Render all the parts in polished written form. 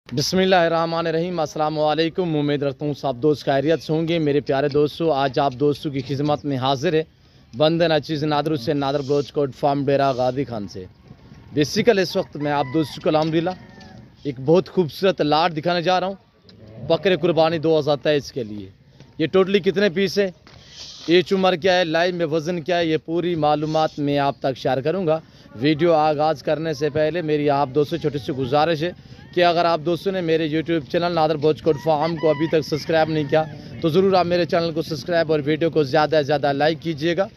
बिस्मिल्लाहिर्रहमानिर्रहीम। अस्सलाम वालेकुम। उम्मीद रखता हूँ सब दोस्त खैरियत से होंगे। मेरे प्यारे दोस्तों, आज आप दोस्तों की खिदमत में हाजिर है बंदे नचीज़ नादर से नादर ब्रोच कोट फार्म डेरा गादी खान से। बेसिकल इस वक्त मैं आप दोस्तों को अल्हम्दुलिल्लाह एक बहुत खूबसूरत लाट दिखाने जा रहा हूँ बकरे कुर्बानी 2023 के लिए। ये टोटली कितने पीस है, एज उम्र क्या है, लाइव में वज़न क्या है, ये पूरी मालूमात मैं आप तक शेयर करूँगा। वीडियो आगाज़ करने से पहले मेरी आप दोस्तों छोटी सी गुजारिश है कि अगर आप दोस्तों ने मेरे यूट्यूब चैनल नादर ब्रोच कोट फार्म को अभी तक सब्सक्राइब नहीं किया तो ज़रूर आप मेरे चैनल को सब्सक्राइब और वीडियो को ज़्यादा से ज़्यादा लाइक कीजिएगा।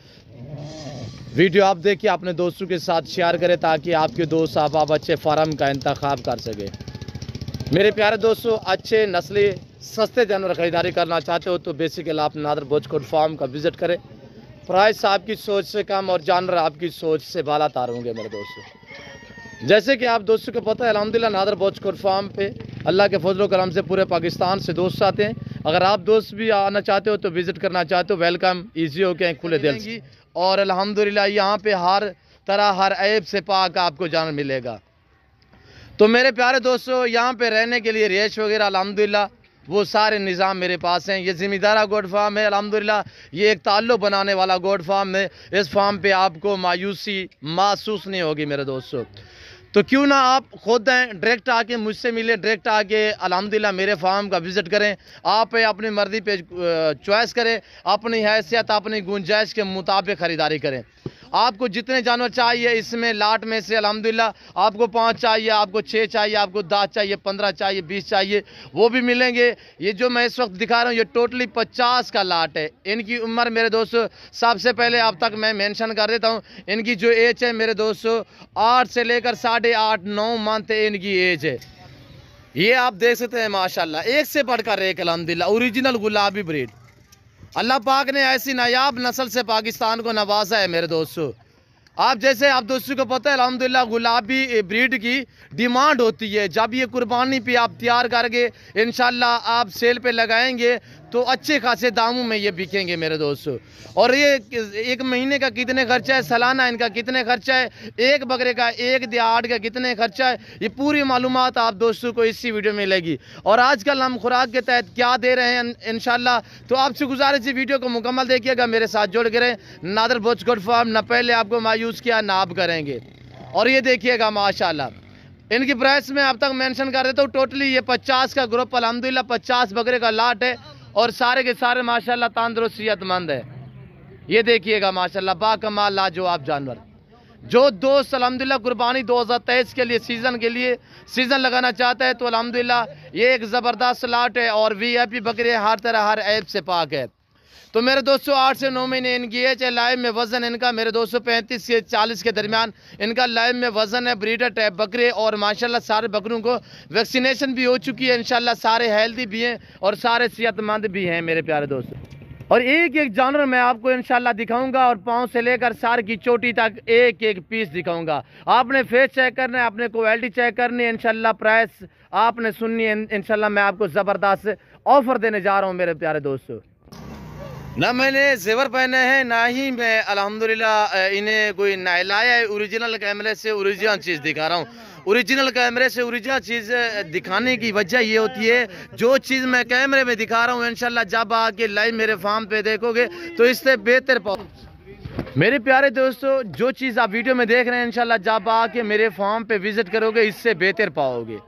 वीडियो आप देखिए, अपने दोस्तों के साथ शेयर करें ताकि आपके दोस्त आप अच्छे फार्म का इंतखाब कर सके। मेरे प्यारे दोस्तों, अच्छे नस्ली सस्ते जानवर ख़रीदारी करना चाहते हो तो बेसिकली आप नादर ब्रोच कोट फार्म का विज़िट करें। प्राइस आपकी सोच से कम और जानवर आपकी सोच से बाला तार होंगे मेरे दोस्तों। जैसे कि आप दोस्तों को पता है, अल्हम्दुलिल्लाह नादर ब्रोच कोट फार्म पे अल्लाह के फजल करम से पूरे पाकिस्तान से दोस्त आते हैं। अगर आप दोस्त भी आना चाहते हो तो विज़िट करना चाहते हो, वेलकम ईजी हो के खुले दिल से। और अल्हम्दुलिल्लाह यहाँ पे हर तरह हर ऐब से पाक आपको जानवर मिलेगा। तो मेरे प्यारे दोस्तों, यहाँ पे रहने के लिए रेश वगैरह अल्हम्दुलिल्लाह वो सारे निज़ाम मेरे पास हैं। ये ज़िम्मेदारा गोड फार्म है अल्हम्दुलिल्लाह, ये एक ताल्लुक़ बनाने वाला गोड फार्म है। इस फार्म पे आपको मायूसी महसूस नहीं होगी मेरे दोस्तों। तो क्यों ना आप खुद हैं, डायरेक्ट आके मुझसे मिले, डायरेक्ट आके अल्हम्दुलिल्लाह मेरे फार्म का विज़िट करें। आप अपनी मर्ज़ी पे चॉइस करें, अपनी हैसियत अपनी गुंजाइश के मुताबिक ख़रीदारी करें। आपको जितने जानवर चाहिए इसमें लाट में से अल्हम्दुलिल्लाह आपको 5 चाहिए, आपको 6 चाहिए, आपको 10 चाहिए, 15 चाहिए, 20 चाहिए, वो भी मिलेंगे। ये जो मैं इस वक्त दिखा रहा हूँ ये टोटली 50 का लाट है। इनकी उम्र मेरे दोस्तों सबसे पहले अब तक मैं मेंशन कर देता हूँ, इनकी जो एज है मेरे दोस्तों 8 से लेकर 8.5-9 मंथ इनकी एज है। ये आप देख सकते हैं माशाल्लाह, एक से बढ़कर एक अल्हम्दुलिल्लाह ओरिजिनल गुलाबी ब्रीड। अल्लाह पाक ने ऐसी नायाब नस्ल से पाकिस्तान को नवाजा है मेरे दोस्तों। आप जैसे आप दोस्तों को पता है अल्हम्दुलिल्लाह गुलाबी ब्रीड की डिमांड होती है। जब ये कुर्बानी पे आप तैयार करके इंशाल्लाह आप सेल पे लगाएंगे तो अच्छे खासे दामों में ये बिकेंगे मेरे दोस्तों। और ये एक महीने का कितने खर्चा है, सालाना इनका कितने खर्चा है, एक बकरे का एक दिहाड़ का कितने खर्चा है, ये पूरी मालूमात आप दोस्तों को इसी वीडियो में मिलेगी। और आजकल हम खुराक के तहत क्या दे रहे हैं इंशाल्लाह, तो आपसे गुजारिश है वीडियो को मुकम्मल देखिएगा, मेरे साथ जुड़ के रहें। नादर ब्रोच कोट फार्म ना पहले आपको मायूस किया ना आप करेंगे। और ये देखिएगा माशाल्लाह इनकी प्राइस में अब तक मेंशन कर देता हूँ। टोटली ये 50 का ग्रुप अल्हम्दुलिल्लाह 50 बकरे का लाट है और सारे के सारे माशाल्लाह तंदुरुस्त सेहतमंद है। ये देखिएगा माशाल्लाह बाकमाल लाजवाब जानवर। जो दोस्त अल्हम्दुलिल्लाह कुर्बानी 2023 के लिए सीज़न लगाना चाहता है तो अल्हम्दुलिल्लाह ये एक ज़बरदस्त लाट है और वीआईपी बकरे हर तरह हर ऐब से पाक है। तो मेरे दोस्तों 8 से 9 महीने इनकी एज है। लाइव में वज़न इनका मेरे दोस्तों 35 से 40 के दरमियान इनका लाइव में वज़न है। ब्रीडर टाइप बकरे और माशाल्लाह सारे बकरों को वैक्सीनेशन भी हो चुकी है। इंशाल्लाह सारे हेल्दी भी हैं और सारे सेहतमंद भी हैं मेरे प्यारे दोस्तों। और एक एक जानवर मैं आपको इंशाल्लाह दिखाऊंगा और पाँव से लेकर सर की चोटी तक एक एक पीस दिखाऊंगा। आपने फेस चेक करना है, आपने क्वालिटी चेक करनी है। इंशाल्लाह प्राइस आपने सुननी है। इंशाल्लाह मैं आपको ज़बरदस्त ऑफर देने जा रहा हूँ मेरे प्यारे दोस्तों। ना मैंने जेवर पहने हैं ना ही मैं अल्हम्दुलिल्लाह इन्हें कोई नहलाया है। ओरिजिनल कैमरे से ओरिजिनल चीज़ दिखा रहा हूँ। ओरिजिनल कैमरे से ओरिजिनल चीज़ दिखाने की वजह ये होती है, जो चीज़ मैं कैमरे में दिखा रहा हूँ इंशाल्लाह जब आके लाइव मेरे फार्म पे देखोगे तो इससे बेहतर पाओ। मेरे प्यारे दोस्तों, जो चीज़ आप वीडियो में देख रहे हैं इंशाल्लाह जब आके मेरे फार्म पे विजिट करोगे इससे बेहतर पाओगे।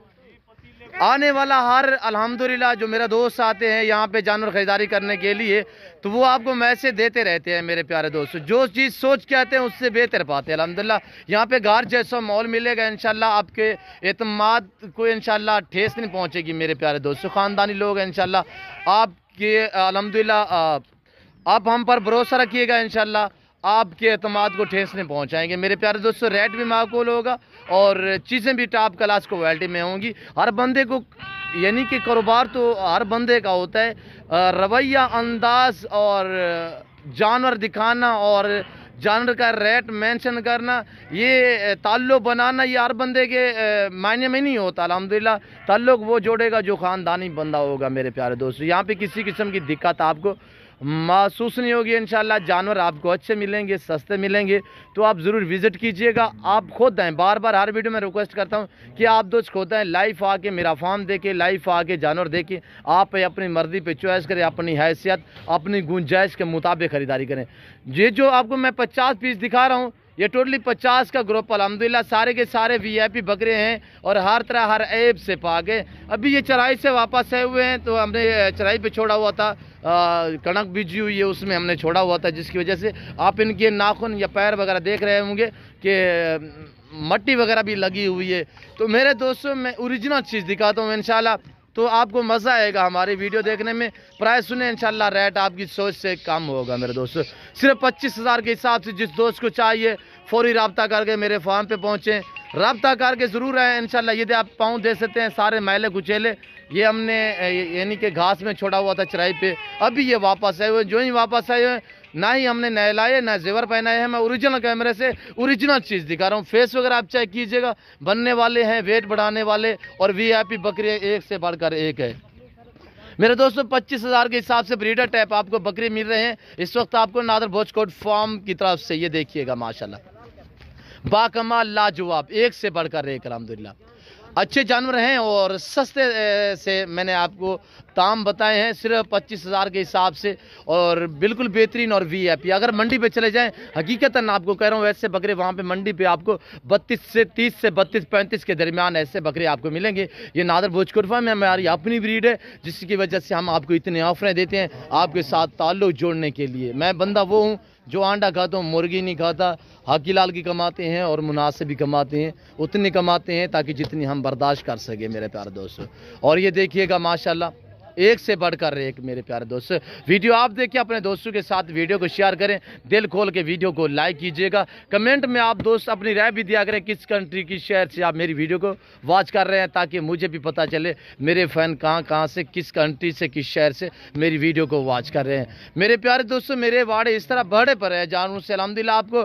आने वाला हर अल्हम्दुलिल्लाह जो मेरा दोस्त आते हैं यहाँ पे जानवर ख़रीदारी करने के लिए तो वो आपको मैसेज देते रहते हैं मेरे प्यारे दोस्तों। जो चीज़ सोच के आते हैं उससे बेहतर पाते हैं अल्हम्दुलिल्लाह। यहाँ पे घर जैसा माहौल मिलेगा इंशाल्लाह, आपके एतमाद को इंशाल्लाह ठेस नहीं पहुँचेगी मेरे प्यारे दोस्तों। ख़ानदानी लोग हैं इंशाल्लाह आपके अल्हम्दुलिल्लाह आप हम पर भरोसा रखिएगा, इंशाल्लाह आपके एतमाद को ठेस नहीं पहुँचाएँगे मेरे प्यारे दोस्तों। रेट भी माकूल होगा और चीज़ें भी टॉप क्लास क्वालिटी में होंगी। हर बंदे को यानी कि कारोबार तो हर बंदे का होता है, रवैया अंदाज और जानवर दिखाना और जानवर का रेट मेंशन करना, ये ताल्लुक़ बनाना ये हर बंदे के मायने में नहीं होता। अल्हम्दुलिल्लाह ताल्लुक़ वो जोड़ेगा जो ख़ानदानी बंदा होगा मेरे प्यारे दोस्तों। यहाँ पे किसी किस्म की दिक्कत आपको महसूस नहीं होगी। इंशाल्लाह जानवर आपको अच्छे मिलेंगे, सस्ते मिलेंगे, तो आप ज़रूर विज़िट कीजिएगा। आप खुद आएँ, बार बार हर वीडियो में रिक्वेस्ट करता हूँ कि आप दोस्त खुद आएँ, लाइव आके मेरा फार्म देखें, लाइव आके जानवर देखें, आप अपनी मर्ज़ी पे चॉइस करें, अपनी हैसियत अपनी गुंजाइश के मुताबिक ख़रीदारी करें। ये जो आपको मैं 50 पीस दिखा रहा हूँ, ये टोटली 50 का ग्रुप अल्हम्दुलिल्लाह सारे के सारे वीआईपी बकरे हैं और हर तरह हर ऐब से पाक है। अभी ये चराई से वापस आए हुए हैं, तो हमने चराई पे छोड़ा हुआ था, कणक बीजी हुई है उसमें हमने छोड़ा हुआ था, जिसकी वजह से आप इनके नाखून या पैर वगैरह देख रहे होंगे कि मट्टी वगैरह भी लगी हुई है। तो मेरे दोस्तों मैं ओरिजिनल चीज़ दिखाता हूँ इंशाल्लाह, तो आपको मज़ा आएगा हमारी वीडियो देखने में। प्राइस सुने इंशाल्लाह, रेट आपकी सोच से कम होगा मेरे दोस्तों। सिर्फ 25,000 के हिसाब से जिस दोस्त को चाहिए फौरी रब्ता करके मेरे फार्म पे पहुँचें, रब्ता करके ज़रूर आए इंशाल्लाह। ये आप पाँव दे सकते हैं, सारे मैले कुचेले ये हमने यानी कि घास में छोड़ा हुआ था चराई पे, अभी ये वापस आए हुए। जो ही वापस आए हुए, ना ही हमने नहलाए ना जेवर पहनाए हैं। मैं ओरिजिनल कैमरे से ओरिजिनल चीज़ दिखा रहा हूँ। फेस वगैरह आप चेक कीजिएगा, बनने वाले हैं, वेट बढ़ाने वाले, और वीआईपी बकरे एक से बढ़कर एक है मेरे दोस्तों। 25,000 के हिसाब से ब्रीडर टाइप आपको बकरे मिल रहे हैं इस वक्त आपको नादर भोजकोट फार्म की तरफ से। ये देखिएगा माशाल्लाह, बाकमाल लाजवाब, एक से बढ़कर एक अल्हम्दुलिल्लाह अच्छे जानवर हैं और सस्ते से मैंने आपको दाम बताए हैं, सिर्फ 25,000 के हिसाब से, और बिल्कुल बेहतरीन और वीआईपी। अगर मंडी पे चले जाएं, हकीकतन आपको कह रहा हूँ, ऐसे बकरे वहाँ पे मंडी पे आपको 32 से 30 से 32-35 के दरमियान ऐसे बकरे आपको मिलेंगे। ये नादर भोजकोट फार्म में हमारी अपनी ब्रीड है, जिसकी वजह से हम आपको इतने ऑफरें देते हैं आपके साथ ताल्लुक़ जोड़ने के लिए। मैं बंदा वो हूँ जो अंडा खाता हूँ, मुर्गी नहीं खाता। हाकी लाल की कमाते हैं और मुनासिब भी कमाते हैं, उतनी कमाते हैं ताकि जितनी हम बर्दाश्त कर सके मेरे प्यारे दोस्तों। और ये देखिएगा माशाल्लाह, एक से बढ़कर एक मेरे प्यारे दोस्तों। वीडियो आप देखिए, अपने दोस्तों के साथ वीडियो को शेयर करें, दिल खोल के वीडियो को लाइक कीजिएगा। कमेंट में आप दोस्त अपनी राय भी दिया करें किस कंट्री की शहर से आप मेरी वीडियो को वॉच कर रहे हैं, ताकि मुझे भी पता चले मेरे फ़ैन कहाँ से, किस कंट्री से, किस शहर से मेरी वीडियो को वॉच कर रहे हैं। मेरे प्यारे दोस्तों, मेरे वाड़े इस तरह बड़े पर है जानवरों से अल्हम्दुलिल्लाह। आपको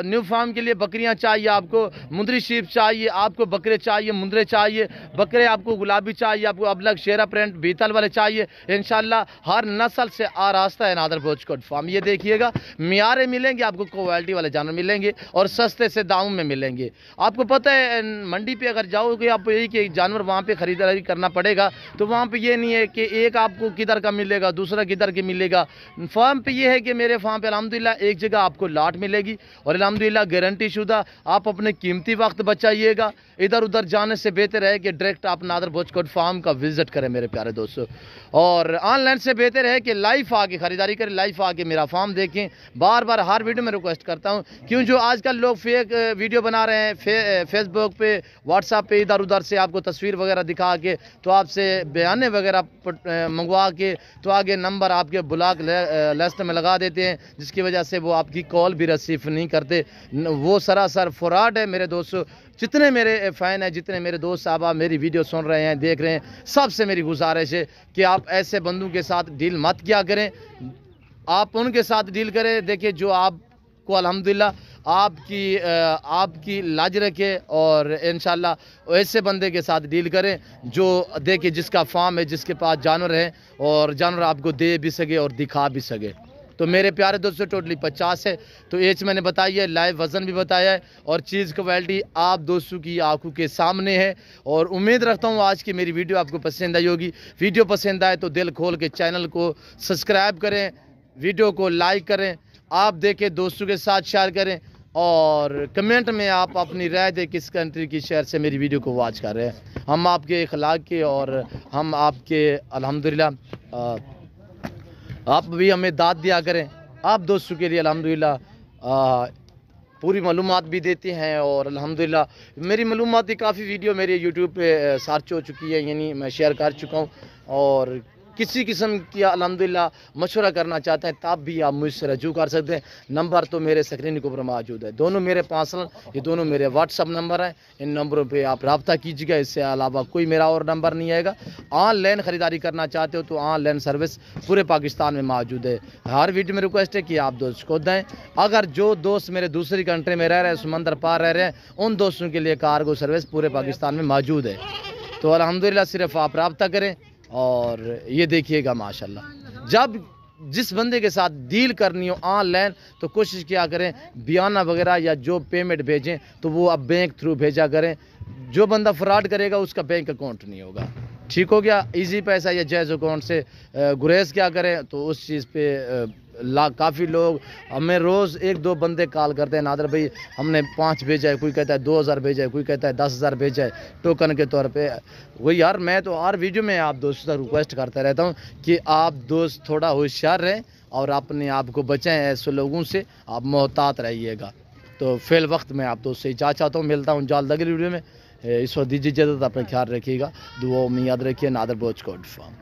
न्यू फार्म के लिए बकरियाँ चाहिए, आपको मुंदरी शीप चाहिए, आपको बकरे चाहिए, मुंदरे चाहिए, बकरे आपको गुलाबी चाहिए, आपको अबलग शेरा प्रिंट बीतल वाले चाहिए, इंशाल्लाह हर नस्ल से आरास्ता है नादर भोजकोट फार्म। ये देखिएगा मियारे मिलेंगे आपको, क्वालिटी वाले जानवर मिलेंगे और सस्ते से दामों में मिलेंगे। आपको पता है मंडी पे अगर जाओगे आप यही कि जानवर वहाँ पे खरीदारी करना पड़ेगा, तो वहाँ पे ये नहीं है कि एक आपको किधर का मिलेगा दूसरा किधर के मिलेगा। फार्म पे ये है कि मेरे फार्म पे अल्हम्दुलिल्लाह एक जगह आपको लाट मिलेगी और अल्हम्दुलिल्लाह गारंटी शुदा। आप अपने कीमती वक्त बचाइएगा, इधर उधर जाने से बेहतर है कि डायरेक्ट आप नादर भोजकोट फार्म का विजिट करें मेरे प्यारे दोस्तों। और ऑनलाइन से बेहतर है कि लाइव आके खरीदारी करें, लाइव आके मेरा फार्म देखें। बार बार हर वीडियो में रिक्वेस्ट करता हूं, क्यों जो आजकल लोग फेक वीडियो बना रहे हैं फेसबुक पे, व्हाट्सएप पे, इधर उधर से आपको तस्वीर वगैरह दिखा के, तो आपसे बयाने वगैरह मंगवा के, तो आगे नंबर आपके ब्लॉक लिस्ट में लगा देते हैं, जिसकी वजह से वो आपकी कॉल भी रिसीव नहीं करते। वो सरासर फ्रॉड है मेरे दोस्तों। जितने मेरे फ़ैन हैं, जितने मेरे दोस्त साहब मेरी वीडियो सुन रहे हैं, देख रहे हैं, सबसे मेरी गुजारिश है कि आप ऐसे बंदों के साथ डील मत किया करें, आप उनके साथ डील करें देखिए जो आपको अल्हम्दुलिल्लाह आपकी लाज रखे, और इंशाल्लाह ऐसे बंदे के साथ डील करें जो देखिए जिसका फार्म है, जिसके पास जानवर है और जानवर आपको दे भी सके और दिखा भी सके। तो मेरे प्यारे दोस्तों टोटली 50 है, तो एज मैंने बताई है, लाइव वज़न भी बताया है, और चीज़ क्वालिटी आप दोस्तों की आंखों के सामने है। और उम्मीद रखता हूँ आज की मेरी वीडियो आपको पसंद आई होगी। वीडियो पसंद आए तो दिल खोल के चैनल को सब्सक्राइब करें, वीडियो को लाइक करें, आप देखें दोस्तों के साथ शेयर करें, और कमेंट में आप अपनी राय दें किस कंट्री की शहर से मेरी वीडियो को वॉच कर रहे हैं। हम आपके अखलाक के और हम आपके अल्हम्दुलिल्लाह आप भी हमें दाद दिया करें। आप दोस्तों के लिए अल्हम्दुलिल्लाह पूरी मालूमात भी देते हैं, और अल्हम्दुलिल्लाह मेरी मालूमात की काफ़ी वीडियो मेरे यूट्यूब पे सर्च हो चुकी है, यानी मैं शेयर कर चुका हूँ। और किसी किस्म की अल्हम्दुलिल्लाह मशवरा करना चाहते हैं तब भी आप मुझसे रजू कर सकते हैं। नंबर तो मेरे स्क्रीन के ऊपर मौजूद है, दोनों मेरे पर्सनल, ये दोनों मेरे व्हाट्सअप नंबर हैं। इन नंबरों पे आप रब्ता कीजिएगा, इससे अलावा कोई मेरा और नंबर नहीं आएगा। ऑनलाइन ख़रीदारी करना चाहते हो तो ऑनलाइन सर्विस पूरे पाकिस्तान में मौजूद है। हर वीडियो में रिक्वेस्ट है कि आप दोस्त को दें। अगर जो दोस्त मेरे दूसरी कंट्री में रह रहे हैं, समंदर पार रह रहे हैं, उन दोस्तों के लिए कार्गो सर्विस पूरे पाकिस्तान में मौजूद है। तो अल्हम्दुलिल्लाह सिर्फ आप रब्ता करें। और ये देखिएगा माशाल्लाह, जब جس بندے کے ساتھ ڈیل کرنی ہو آن لائن تو کوشش کیا کریں بیانہ وغیرہ یا جو پیمنٹ بھیجیں تو وہ اب بینک تھرو بھیجا کریں. جو بندہ فراڈ کرے گا اس کا بینک اکاؤنٹ نہیں ہوگا. ٹھیک ہو گیا. ایزی پیسہ یا جائز اکاؤنٹ سے گریز کیا کریں. تو اس چیز پہ کافی لوگ ہمیں روز 1-2 بندے کال کرتے ہیں نادر بھائی ہم نے 5 بھیجا ہے, کوئی کہتا ہے 2000 بھیجا ہے, کوئی کہتا ہے 10,000 بھیجا ہے ٹوکن کے طور پہ. وہی یار میں تو ہر ویڈیو میں آپ دوستوں سے ریکویسٹ کرتا رہتا ہوں کہ آپ دوست تھوڑا ہوشیار رہیں اور اپنے آپ کو بچائیں ایسے لوگوں سے, آپ محتاط رہیے گا. تو فی الوقت میں آپ دوست سے اجازت چاہتا ہوں, ملتا ہوں جلد اگلی ویڈیو میں. اس وقت دیجیے اجازت, اپنا خیال رکھیے گا, دعاؤں میں یاد رکھیے. نادر بلوچ کوڈ فارم.